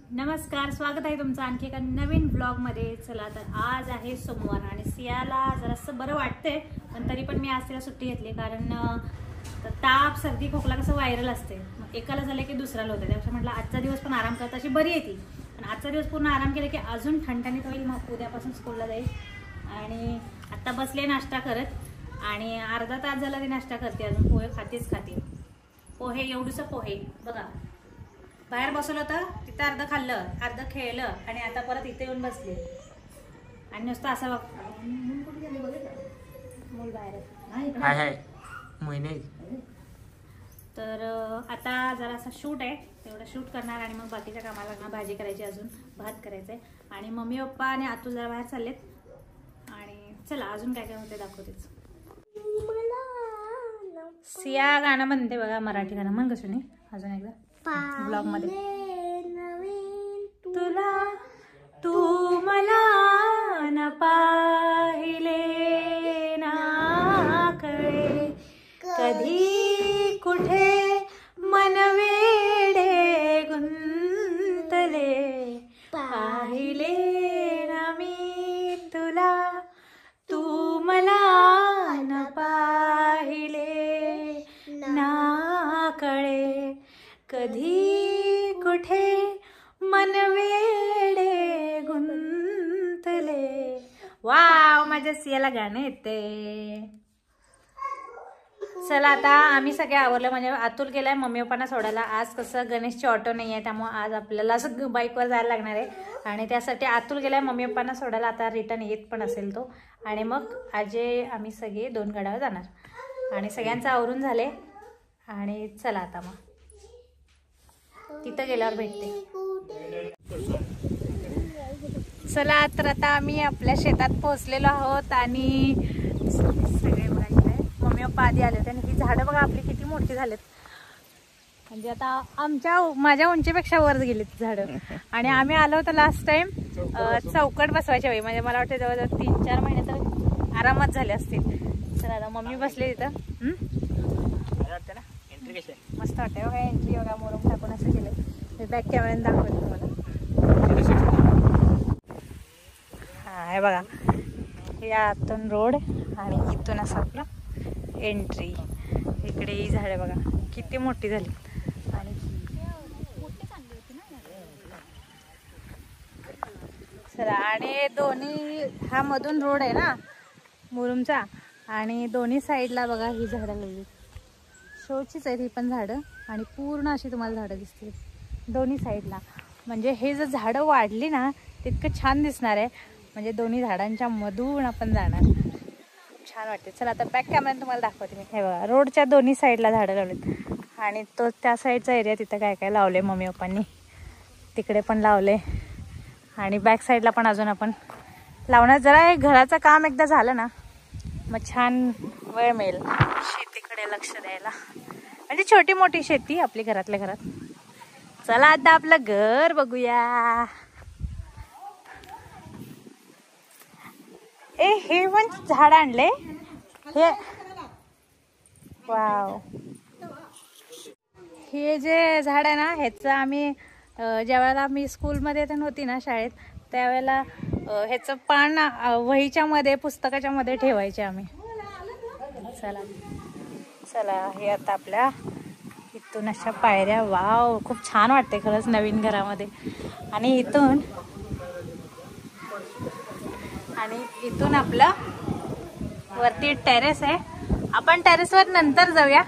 नमस्कार, स्वागत आहे तुमचं आणखी एका नवीन ब्लॉग मध्ये। चला तर आज आहे सोमवार आणि सियाला जरासं बरं वाटतंय, पण तरी पण मी आज तिला सुट्टी घेतली कारण ताप सर्दी खोकला कसं व्हायरल असते, मग एकाला झालं की दुसऱ्याला होतं। त्यापेक्षा म्हटलं आजचा दिवस पण आराम करता, अशी बरी आहे ती, पण आजचा दिवस पूर्ण आराम केला की अजून ठणठणीत होईल, मग उद्यापासून स्कूलला जाईल। आणि आता बसले नाश्ता करत आणि अर्धा तास झाला ती नाश्ता करते, अजून पोहे खाते। पोहे एवढंसं पोहे बघा, बाहेर बसवलं होतं तिथं अर्ध खाल्लं, अर्ध खेळलं आणि आता परत इथे येऊन बसले आणि नुसतं असं मूल बाहेर हाय महिने। तर आता जरासा शूट आहे, तेवढं शूट करणार आणि मग बाकीच्या कामाला लागणार। भाजी करायची, अजून भात करायचंय आणि मम्मी पप्पा आणि आतू जरा बाहेर चाललेत। आणि चला अजून काय काय होते दाखवतेच। सिया गाणं म्हणते बघा, मराठी गाणं म्हण कसं नाही अजून एकदा ब्लॉग मध्ये। तुला तू मला न पाहिले ना कळे, कधी कुठे मन वेडे गुंतले, पाहिले ना मी तुला तू मला न पाहिले ना कळे, कधी कुठे मन वेडे गुंतले। वाव, माझ्या सियाला गाणं येते। चला आता आम्ही सगळे आवरलं, म्हणजे अतुल गेलाय मम्मी पप्पांना सोडायला। आज कसं गणेशची ऑटो नाही आहे, त्यामुळे आज आपल्याला असं बाईकवर जायला लागणार आहे आणि त्यासाठी अतुल गेलाय मम्मी पप्पांना सोडायला। आता रिटर्न येत पण असेल तो, आणि मग आज आम्ही सगळे 2 गाड्यावर जाणार आणि सगळ्यांचं आवरून झाले। आणि चला आता मग तिथं गेल्यावर भेटते। चला तर आता आम्ही आपल्या शेतात पोहोचलेलो आहोत आणि सगळे बघायचे आहे। मम्मी पप्पा आधी आले होते आणि ही झाडं बघा आपली किती मोठी झालेत, म्हणजे आता माझ्या उंचीपेक्षा वर गेलीत झाडं। आणि आम्ही आलो होतो लास्ट टाइम चौकट बसवायच्या वेळी, म्हणजे मला वाटतं जवळजवळ 3-4 महिने तर आरामात झाले असतील। चला आता मम्मी बसले तिथं, मस्त वाटतंय बघा एंट्री बघा, मोरम टाकून असं केलं। बॅक कॅमेऱ्याने दाखवते तुम्हाला। हा हे बघा, यातून रोड आणि इथून असं आपलं एंट्री। इकडे ही झाडे बघा किती मोठी झाली आणि चला, आणि दोन्ही हा मधून रोड आहे ना मुरुमचा, आणि दोन्ही साईडला बघा ही झाडं लागली, शोचीच आहेत ही पण झाडं, आणि पूर्ण अशी तुम्हाला झाडं दिसतील दोन्ही साईडला। म्हणजे हे जर झाडं वाढली ना तितकं छान दिसणार आहे, म्हणजे दोन्ही झाडांच्या मधून आपण जाणार, छान वाटते। चला आता बॅक कॅमेऱ्याने तुम्हाला दाखवते मी। हे बघा रोडच्या दोन्ही साईडला झाडं लावलेत, आणि तो त्या साईडचा एरिया तिथं काय काय लावले मम्मी पप्पांनी, तिकडे पण लावले, आणि बॅक साईडला पण अजून आपण लावणार। जरा घराचं काम एकदा झालं ना मग छान वेळ मिळेल शेतीकडे लक्ष द्यायला, म्हणजे छोटी मोठी शेती आपली घरातल्या घरात। चला आता आपलं घर बघूया। हे पण झाड आणले हे, वाव, हे जे झाड आहे ना ह्याचं आम्ही ज्यावेळेला मी स्कूलमध्ये होती ना शाळेत, त्यावेळेला ह्याचं पान वहीच्या मध्ये पुस्तकाच्या मध्ये ठेवायचे आम्ही। चला चला, हे आता आपल्या इथून अशा पायऱ्या, वाव खूप छान वाटते खरंच नवीन घरामध्ये। आणि इथून आपलं वरती टेरेस आहे, आपण टेरेसवर नंतर जाऊया,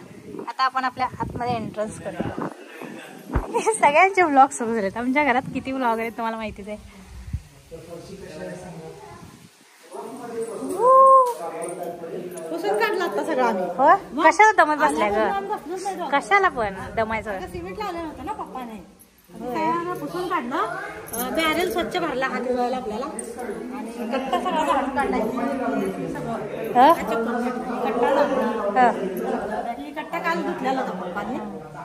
आता आपण आपल्या आतमध्ये एंट्रन्स करूया। सगळ्यांचे व्लॉग सुरू झालेत, आमच्या घरात किती व्लॉग आहेत तुम्हाला माहितीच आहे। पुसून काढला आता सगळं आम्ही। हो, कशाला दमत बसल्या ग, कशाला पण दमायचं, सिमेंट लावलं नव्हतं ना पप्पाने, पुसून काढलं, बॅरेल स्वच्छ भरला हात धुवायला आपल्याला, आणि कट्टा सगळा झाडून काढलाय, कट्टा काल धुतलेला होता पप्पाने,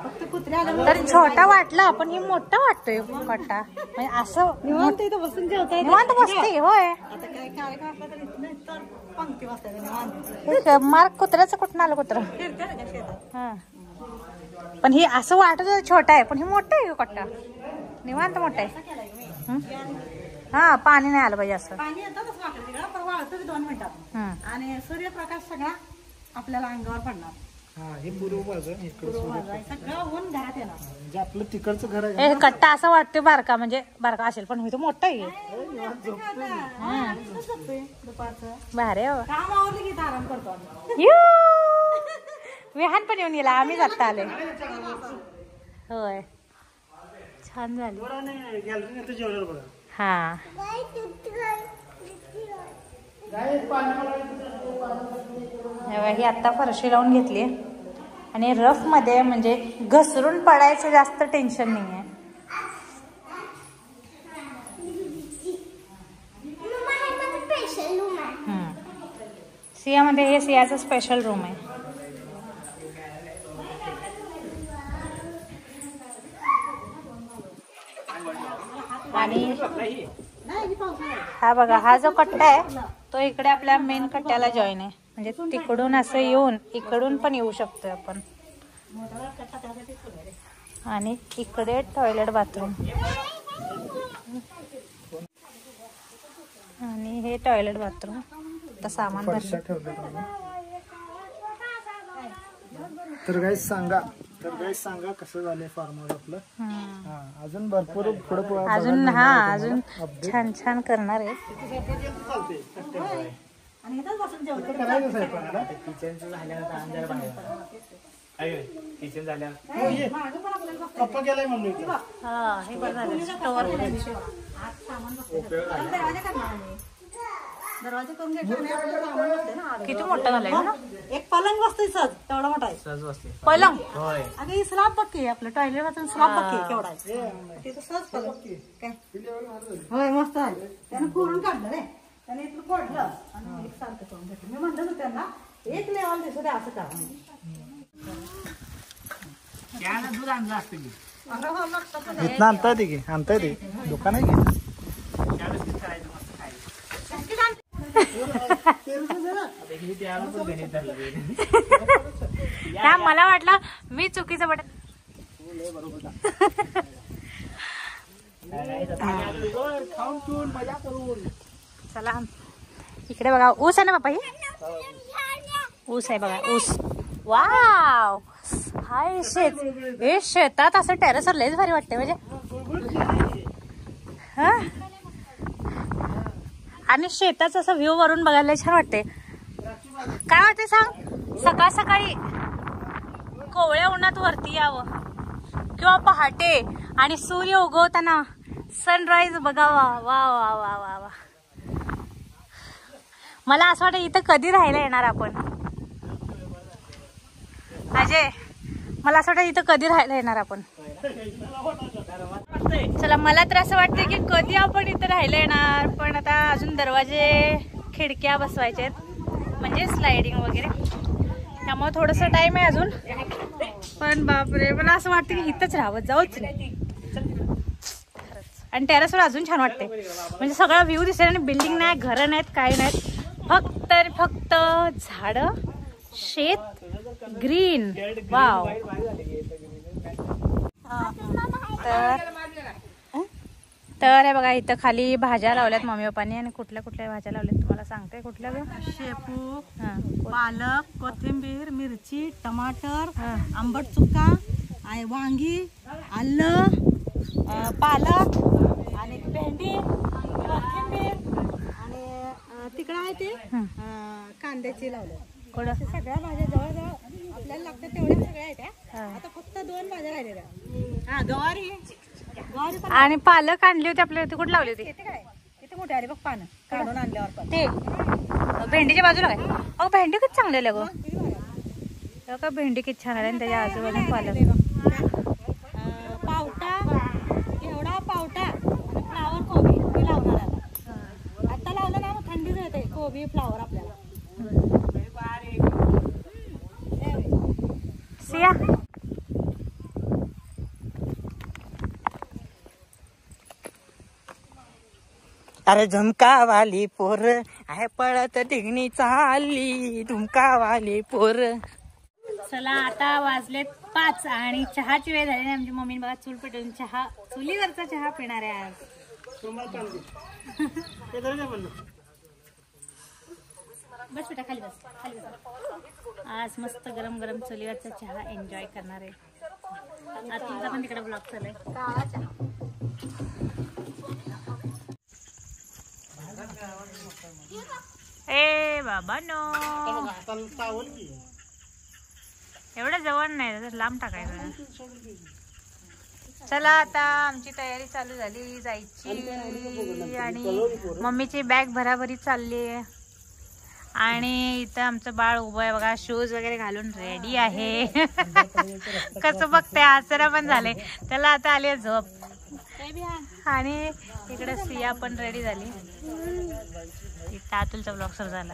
फक्त कुत्रे आले तर छोटा वाटला, पण हे मोठा वाटतोय कट्टा, म्हणजे असं निवांत इथं बसून जेवताय, निवांत बसते। होय, आता काय कार्यक्रम असला तर इथं तर पंक्ती बसताय निवांत। मार्क कुत्र्याचं कुठं आलं कुत्र, फिरते ना शेतात। हा पण हे असं वाटत छोटा आहे पण हे मोठा आहे कट्टा। निवांत मोठा आहे. हा पाणी नाही आलं पाहिजे असं. पाणी येतं तसं वाटलं तिकडं पण वाळतं 2 मिनिटात आणि सूर्यप्रकाश सगळा आपल्याला अंगावर पडणार. हे पूर्व बाजू सगळं ऊन घरात येणार. म्हणजे आपलं तिकडचं घर आहे. हे कट्टा असं वाटतोय बारका, म्हणजे बारका असेल पण तो मोठा आहे. दुपारचं भारी आहे. काम आवरलं की आराम करतो आम्ही. विहान पण येऊन गेला, आम्ही जाता आले. होय छान झाली. जेवणार बघा. हा ही आता फरशी लावून घेतली आणि रफ मध्ये म्हणजे घसरून पडायचं जास्त टेन्शन नाही आहे. सियामध्ये हे सियाचं स्पेशल रूम आहे. आणि हा बघा, हा जो कट्टा आहे तो इकडे आपल्या मेन कट्ट्याला जॉईन आहे. म्हणजे तिकडून असं येऊन इकडून पण येऊ शकतोय आपण. आणि इकडे टॉयलेट बाथरूम आणि हे टॉयलेट बाथरूम. तर सामान तर गाईस सांगा कसं झालंय फार्म हाऊस आपलं. अजून भरपूर पुढे अजून अजून छान छान करणार आहे. किचन झाल्या पप्पा गेलाय म्हणून हे बरं झालं. स्टोअर दरवाजा करून घेतला. किती मोठं झालंय ना. एक पलंग बसतोय सहज, तेवढा मोठा आहे. सहज बसते पलंग. अगं ही स्लॅब बघ, आपलं टॉयलेट वाचून स्लॅब बघ केवढा आहे. तिथं सहज पलंग काय होय, मस्त आहे. त्यानं पुरून काढलं रे, त्याने इथलं फोडलं आणि एक सारखं करून घेतलं. मी म्हणलं होतं त्यांना एक लेवल दिसू दे असं करा. दूध आणलं असतं इथनं आणता येते की, आणता येते. दुकान आहे की. मला वाटलं मी चुकीचं बटन. चला इकडे बघा, ऊस आहे ना बापा. ही ऊस आहे बघा, ऊस. वाव, हाय शेत. हे शेतात असं टेरेसवर लयच भारी वाटते. म्हणजे हा, आणि शेताचं असं व्ह्यू वरून बघायला छान वाटते. काय वाटते सांग, सकाळ सकाळी कोवळ्या उन्हात वरती यावं किंवा पहाटे आणि सूर्य उगवताना सनराईज बघावा. वा वा वा वा वा. मला असं वाटतं इथं कधी राहायला येणार आपण. अजय, मला असं वाटतं इथं कधी राहायला येणार आपण. चला, मला तर असं वाटतं की कधी आपण इथं राहायला येणार. पण आता अजून दरवाजे खिडक्या बसवायचे आहेत, म्हणजे स्लायडिंग वगैरे. त्यामुळे थोडंसं टाइम आहे अजून. पण बापरे, मला असं वाटतं की इथंच राहावं, जाऊच नाही. आणि टेरेसवर अजून छान वाटते. म्हणजे सगळा व्ह्यू दिसेल आणि बिल्डिंग नाही, घरं नाहीत, काही नाहीत. फक्त झाडं, शेत, ग्रीन. वाव. तर हे बघा, इथं खाली भाज्या लावल्यात मम्मी पप्पांनी. आणि कुठल्या कुठल्या भाज्या लावल्यात तुम्हाला सांगते. कुठल्या ग? शेपू, पालक, कोथिंबीर, मिरची, टमाटर, आंबट चुका, वांगी, आलं, पालक आणि भेंडी, कोथिंबीर आणि तिकडं आहे ते कांद्याची लावलं. सगळ्या भाज्या जवळजवळ आपल्याला लागतात तेवढ्या सगळ्या आहेत त्या. आता फक्त 2 भाज्या राहिलेल्या. गवारी आणि पालक आणली होती आपल्या. कुठे लावली होती? किती मोठे आले बघ पानं, काढून आणल्यावर. पण ते भेंडीच्या बाजूला काय? अगं भेंडी किती चांगली आली गं. का भेंडी किती छान आली. आणि त्याच्या आजूबाजूला पालक. पावटा, एवढा पावटा आणि फ्लावर कोबी लावणार. आता लावलं ना मग थंडीच येते कोबी फ्लावर आपल्याला. सिया, अरे झुमकावाली पोर आहे पळत ढिगणी चालली. झुमकावाली पोर. चला आता वाजलेत 5 आणि चहाची वेळ झाली. आमची मम्मी बघा चूल पेटवून चहा, चुलीवरचा चहा पिणार आहे आज. बस बेटा खाली बस, खाली बस. आज मस्त गरम गरम चुलीवरचा चहा एन्जॉय करणार आहे. आज तुमचा पण तिकडे ब्लॉग चालू आहे. काळा चहा. ए बाबा नो, एवढं जवळ नाही, जर लांब टाकायचं. चला आता आमची तयारी चालू झाली जायची आणि मम्मीची बॅग भराभरी चालली आहे. आणि इथं आमचं बाळ उभं आहे बघा, शूज वगैरे घालून रेडी आहे. कसं बघते, आसरा पण झाले त्याला, आता आली झोप. आणि इकडे सिया पण रेडी झाली. इथं अतुलचा ब्लॉग सुरू झाला.